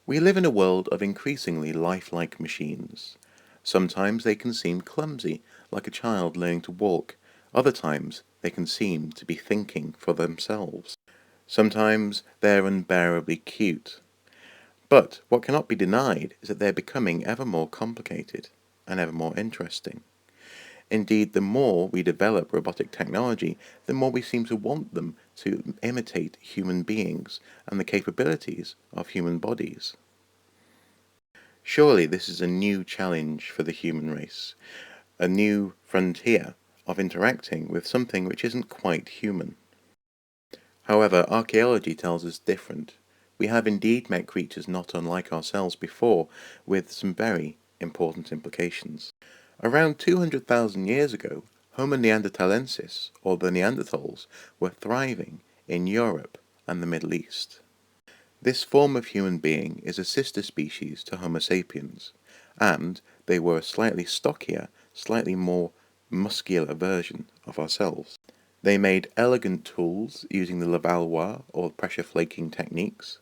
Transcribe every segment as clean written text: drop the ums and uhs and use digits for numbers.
We live in a world of increasingly lifelike machines. Sometimes they can seem clumsy, like a child learning to walk. Other times they can seem to be thinking for themselves. Sometimes they're unbearably cute. But what cannot be denied is that they're becoming ever more complicated and ever more interesting. Indeed, the more we develop robotic technology, the more we seem to want them to imitate human beings and the capabilities of human bodies. Surely this is a new challenge for the human race, a new frontier of interacting with something which isn't quite human. However, archaeology tells us different. We have indeed met creatures not unlike ourselves before, with some very important implications. Around 200,000 years ago, Homo neanderthalensis, or the Neanderthals, were thriving in Europe and the Middle East. This form of human being is a sister species to Homo sapiens, and they were a slightly stockier, slightly more muscular version of ourselves. They made elegant tools using the Levallois or pressure flaking techniques,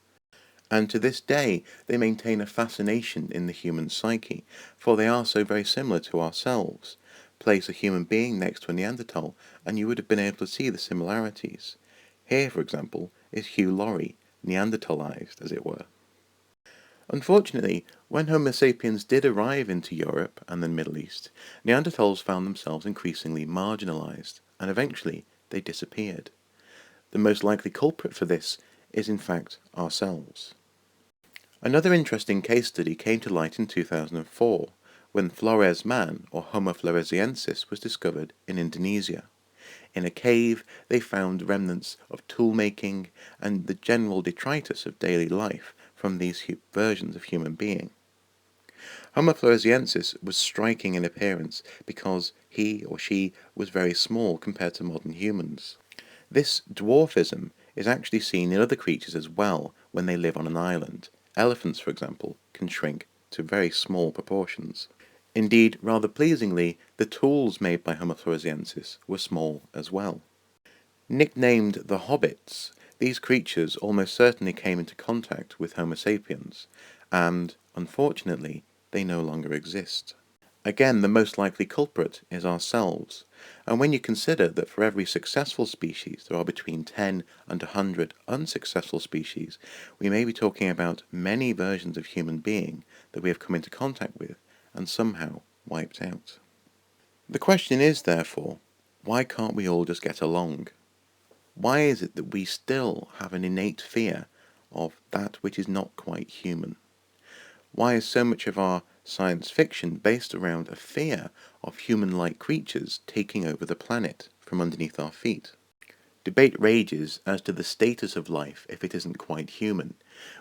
and to this day they maintain a fascination in the human psyche, for they are so very similar to ourselves. Place a human being next to a Neanderthal, and you would have been able to see the similarities. Here, for example, is Hugh Laurie, Neanderthalized, as it were. Unfortunately, when Homo sapiens did arrive into Europe and the Middle East, Neanderthals found themselves increasingly marginalized, and eventually they disappeared. The most likely culprit for this is in fact ourselves. Another interesting case study came to light in 2004, when Flores man, or Homo floresiensis, was discovered in Indonesia. In a cave, they found remnants of tool-making and the general detritus of daily life from these versions of human being. Homo floresiensis was striking in appearance because he or she was very small compared to modern humans. This dwarfism is actually seen in other creatures as well when they live on an island. Elephants, for example, can shrink to very small proportions. Indeed, rather pleasingly, the tools made by Homo floresiensis were small as well. Nicknamed the hobbits, these creatures almost certainly came into contact with Homo sapiens, and, unfortunately, they no longer exist. Again, the most likely culprit is ourselves, and when you consider that for every successful species there are between 10 and 100 unsuccessful species, we may be talking about many versions of human being that we have come into contact with and somehow wiped out. The question is, therefore, why can't we all just get along? Why is it that we still have an innate fear of that which is not quite human? Why is so much of our science fiction based around a fear of human-like creatures taking over the planet from underneath our feet? Debate rages as to the status of life if it isn't quite human.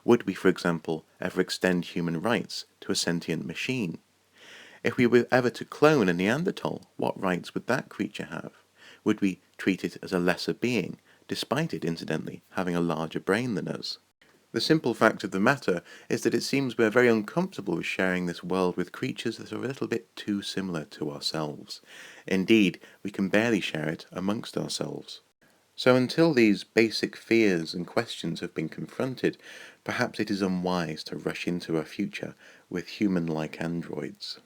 Would we, for example, ever extend human rights to a sentient machine? If we were ever to clone a Neanderthal, what rights would that creature have? Would we treat it as a lesser being, despite it, incidentally, having a larger brain than us? The simple fact of the matter is that it seems we're very uncomfortable with sharing this world with creatures that are a little bit too similar to ourselves. Indeed, we can barely share it amongst ourselves. So until these basic fears and questions have been confronted, perhaps it is unwise to rush into a future with human-like androids.